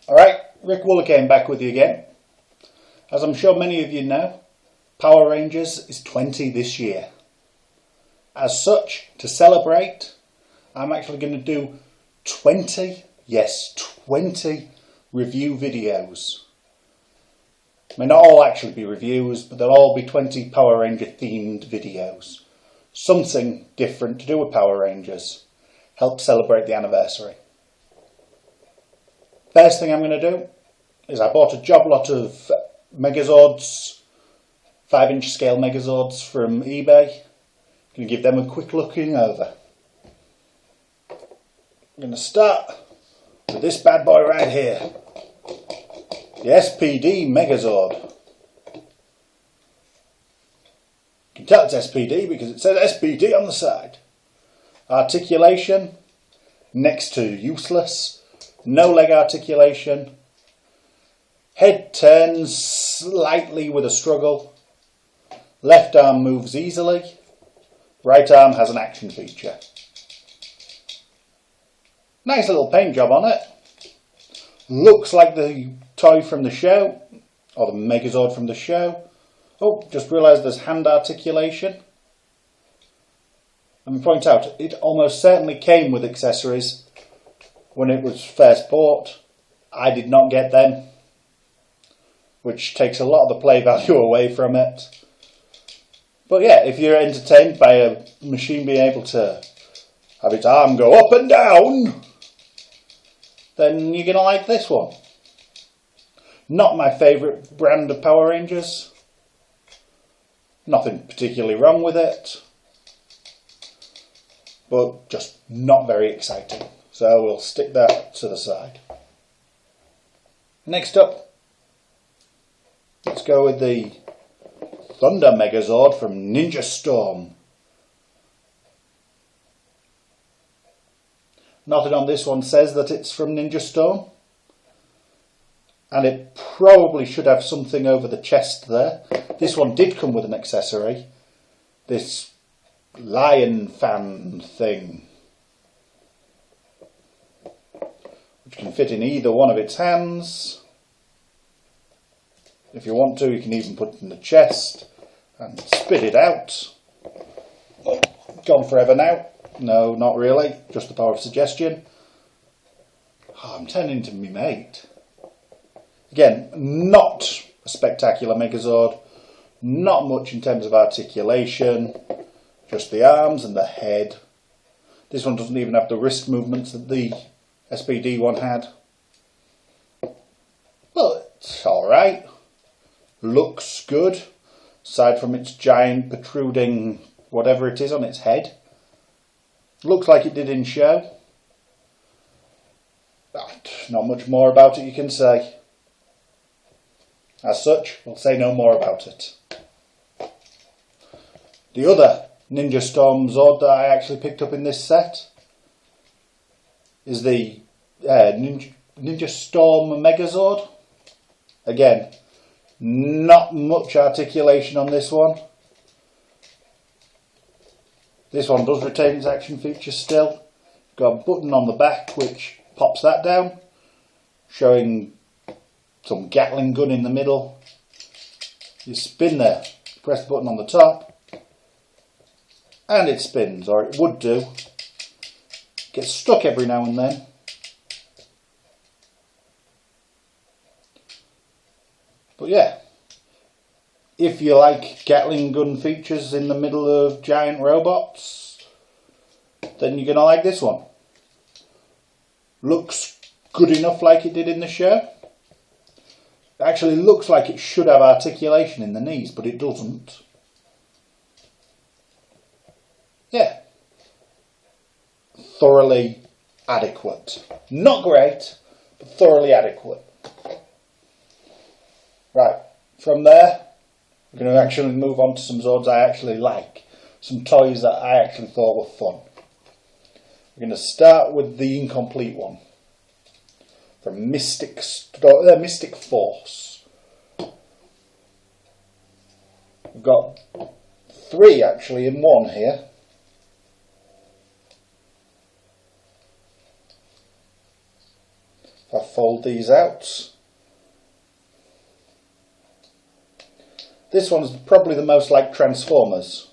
Alright, Rick Wooler came back with you again. As I'm sure many of you know, Power Rangers is 20 this year. As such, to celebrate, I'm actually going to do 20 review videos. May not all actually be reviews, but they'll all be 20 Power Ranger themed videos. Something different to do with Power Rangers. Help celebrate the anniversary. First thing I'm going to do is I bought a job lot of Megazords, 5-inch scale Megazords from eBay. I'm going to give them a quick looking over. I'm going to start with this bad boy right here. The S.P.D. Megazord. You can tell it's S.P.D. because it says S.P.D. on the side. Articulation, next to useless. No leg articulation. Head turns slightly with a struggle. Left arm moves easily. Right arm has an action feature. Nice little paint job on it. Looks like the toy from the show, or the Megazord from the show. Oh, just realised there's hand articulation. Let me point out, it almost certainly came with accessories when it was first bought. I did not get them, which takes a lot of the play value away from it. But yeah, if you're entertained by a machine being able to have its arm go up and down, then you're going to like this one. Not my favourite brand of Power Rangers. Nothing particularly wrong with it, but just not very exciting. So we'll stick that to the side. Next up, let's go with the Thunder Megazord from Ninja Storm. Nothing on this one says that it's from Ninja Storm. And it probably should have something over the chest there. This one did come with an accessory. This lion fan thing. Which can fit in either one of its hands. If you want to, you can even put it in the chest and spit it out. Oh, gone forever now. No, not really. Just the power of suggestion. Oh, I'm turning into me mate. Again, not a spectacular Megazord. Not much in terms of articulation. Just the arms and the head. This one doesn't even have the wrist movements that the S.P.D. one had. Well, it's alright. Looks good. Aside from its giant protruding whatever it is on its head. Looks like it did in show. Not much more about it you can say. As such, we'll say no more about it. The other Ninja Storm Zord that I actually picked up in this set is the Ninja Storm Megazord. Again, not much articulation on this one. This one does retain its action features still. Got a button on the back which pops that down, showing some Gatling gun in the middle. You spin there, press the button on the top, and it spins, or it would do. Gets stuck every now and then. But yeah, if you like Gatling gun features in the middle of giant robots, then you're going to like this one. Looks good enough like it did in the show. It actually looks like it should have articulation in the knees, but it doesn't. Yeah. Thoroughly adequate. Not great, but thoroughly adequate. Right, from there, we're going to actually move on to some Zords I actually like. Some toys that I actually thought were fun. We're going to start with the incomplete one. From Mystic Force. We've got 3 actually in one here. If I fold these out, this one's probably the most like Transformers.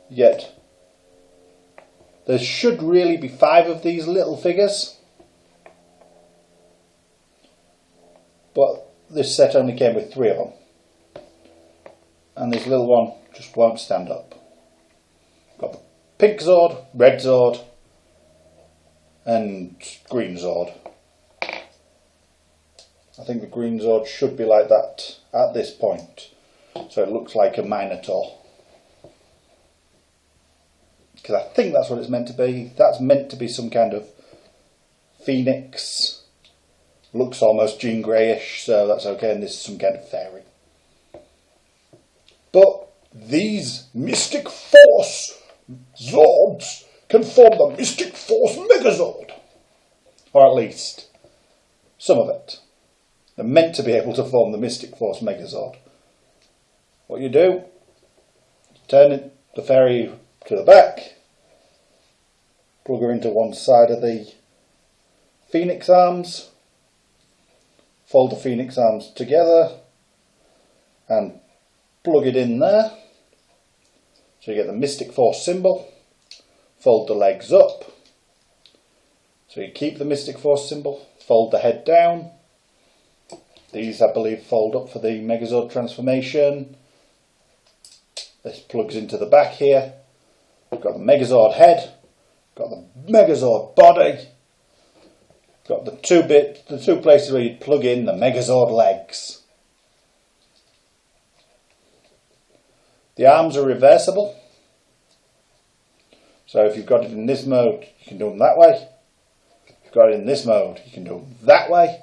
Yet there should really be 5 of these little figures, but this set only came with 3 of them, and this little one just won't stand up. Got the pink Zord, red Zord and green Zord. I think the green Zord should be like that at this point, so it looks like a Minotaur. Because I think that's what it's meant to be. That's meant to be some kind of phoenix. Looks almost Jean Greyish, so that's okay, and this is some kind of fairy. But these Mystic Force Zords can form the Mystic Force Megazord. Or at least some of it. They're meant to be able to form the Mystic Force Megazord. What you do, turn the fairy to the back, plug her into one side of the phoenix arms, fold the phoenix arms together and plug it in there. So you get the Mystic Force symbol, fold the legs up, so you keep the Mystic Force symbol, fold the head down. These I believe fold up for the Megazord transformation. This plugs into the back here. We've got the Megazord head, got the Megazord body, got the two places where you'd plug in the Megazord legs. The arms are reversible, so if you've got it in this mode you can do them that way. If you've got it in this mode you can do them that way,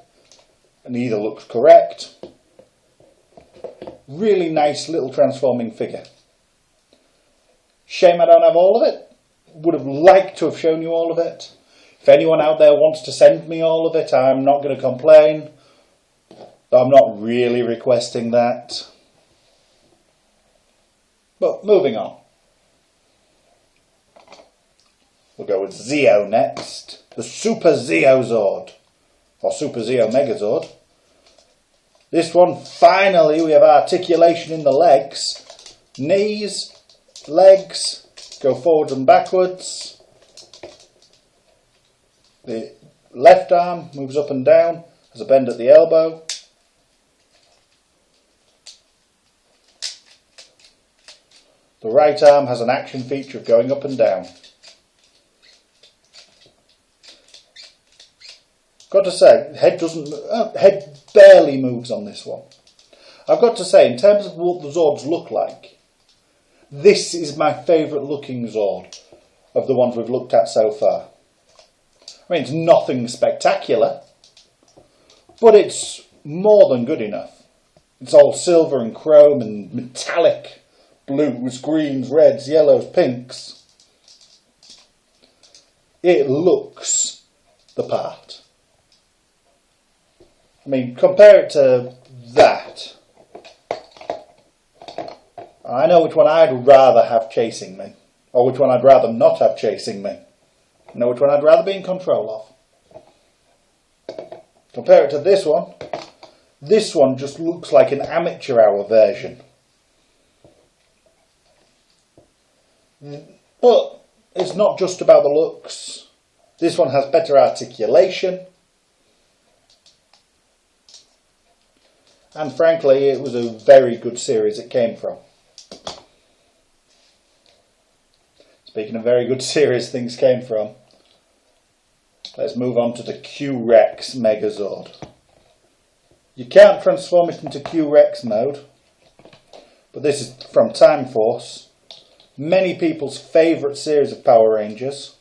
and either looks correct. Really nice little transforming figure. Shame I don't have all of it. Would have liked to have shown you all of it. If anyone out there wants to send me all of it, I'm not going to complain. I'm not really requesting that. But moving on. We'll go with Zeo next. The Super Zeo Zord. Or Super Zeo Megazord. This one, finally, we have articulation in the legs. Knees, legs, go forwards and backwards. The left arm moves up and down, has a bend at the elbow. The right arm has an action feature of going up and down. Got to say, head barely moves on this one. I've got to say, in terms of what the Zords look like, this is my favourite looking Zord of the ones we've looked at so far. I mean, it's nothing spectacular, but it's more than good enough. It's all silver and chrome and metallic blues, greens, reds, yellows, pinks. It looks the part. I mean, compare it to that. I know which one I'd rather have chasing me, or which one I'd rather not have chasing me. I know which one I'd rather be in control of. Compare it to this one. This one just looks like an amateur hour version. But it's not just about the looks. This one has better articulation. And frankly, it was a very good series it came from. Speaking of very good series things came from, let's move on to the Q-Rex Megazord. You can't transform it into Q-Rex mode, but this is from Time Force. Many people's favourite series of Power Rangers.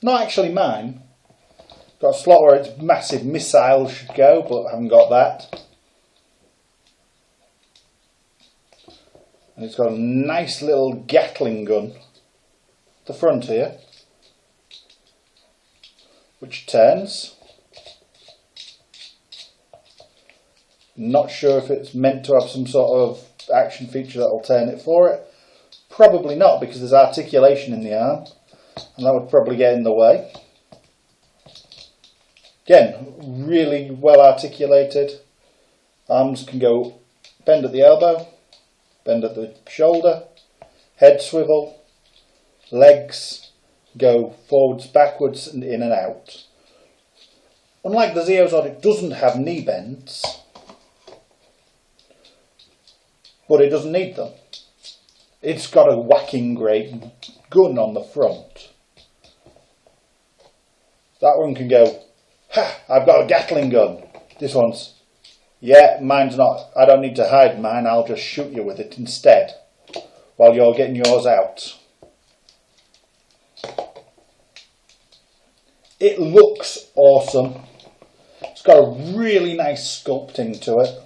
Not actually mine. Got a slot where its massive missile should go, but I haven't got that. And it's got a nice little Gatling gun at the front here, which turns. Not sure if it's meant to have some sort of action feature that will turn it for it. Probably not, because there's articulation in the arm, and that would probably get in the way. Again, really well articulated. Arms can go bend at the elbow, bend at the shoulder, head swivel, legs go forwards, backwards and in and out. Unlike the Megazord, it doesn't have knee bends, but it doesn't need them. It's got a whacking great gun on the front. That one can go, ha, I've got a Gatling gun. This one's, yeah, mine's not, I don't need to hide mine, I'll just shoot you with it instead, while you're getting yours out. It looks awesome. It's got a really nice sculpting to it.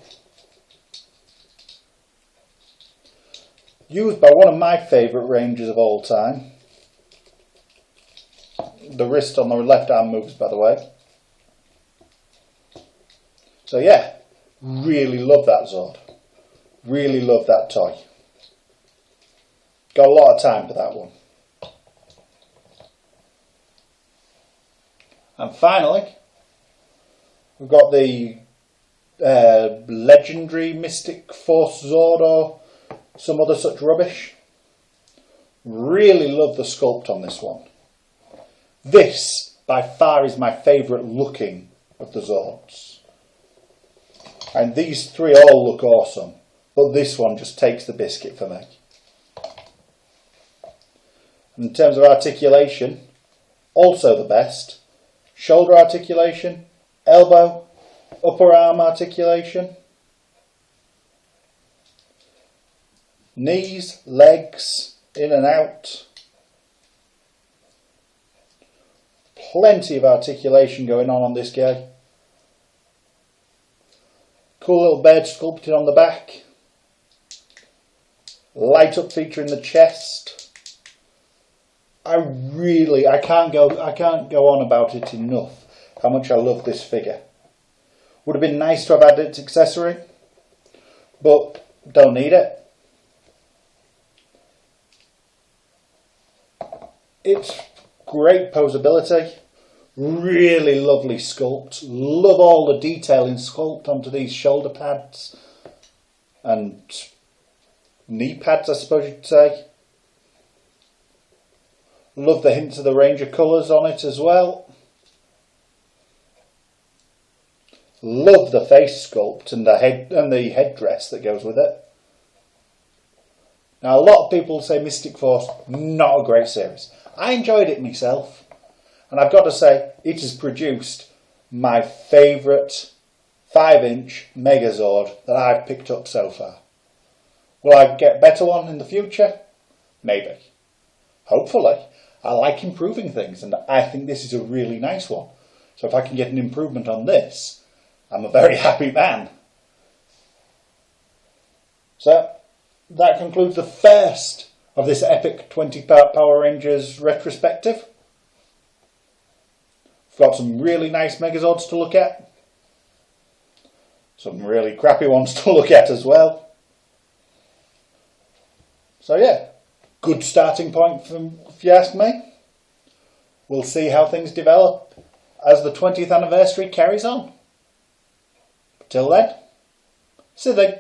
Used by one of my favourite rangers of all time. The wrist on the left arm moves, by the way. So yeah, really love that Zord. Really love that toy. Got a lot of time for that one. And finally, we've got the legendary Mystic Force Zord or some other such rubbish. Really love the sculpt on this one. This, by far, is my favourite looking of the Zords. And these three all look awesome, but this one just takes the biscuit for me. In terms of articulation, also the best. Shoulder articulation, elbow, upper arm articulation, knees, legs, in and out. Plenty of articulation going on this guy. Cool little bird sculpted on the back. Light up feature in the chest. I can't go on about it enough, how much I love this figure. Would have been nice to have had its accessory, but don't need it. It's great posability, really lovely sculpt. Love all the detail in sculpt onto these shoulder pads and knee pads, I suppose you'd say. Love the hints of the Ranger colours on it as well. Love the face sculpt and the headdress that goes with it. Now, a lot of people say Mystic Force, not a great series. I enjoyed it myself, and I've got to say, it has produced my favourite 5-inch Megazord that I've picked up so far. Will I get a better one in the future? Maybe. Hopefully. I like improving things, and I think this is a really nice one. So if I can get an improvement on this, I'm a very happy man. So that concludes the first of this epic 20-part Power Rangers retrospective. We've got some really nice Megazords to look at. Some really crappy ones to look at as well. So yeah. Good starting point, if you ask me. We'll see how things develop as the 20th anniversary carries on. Till then, see you.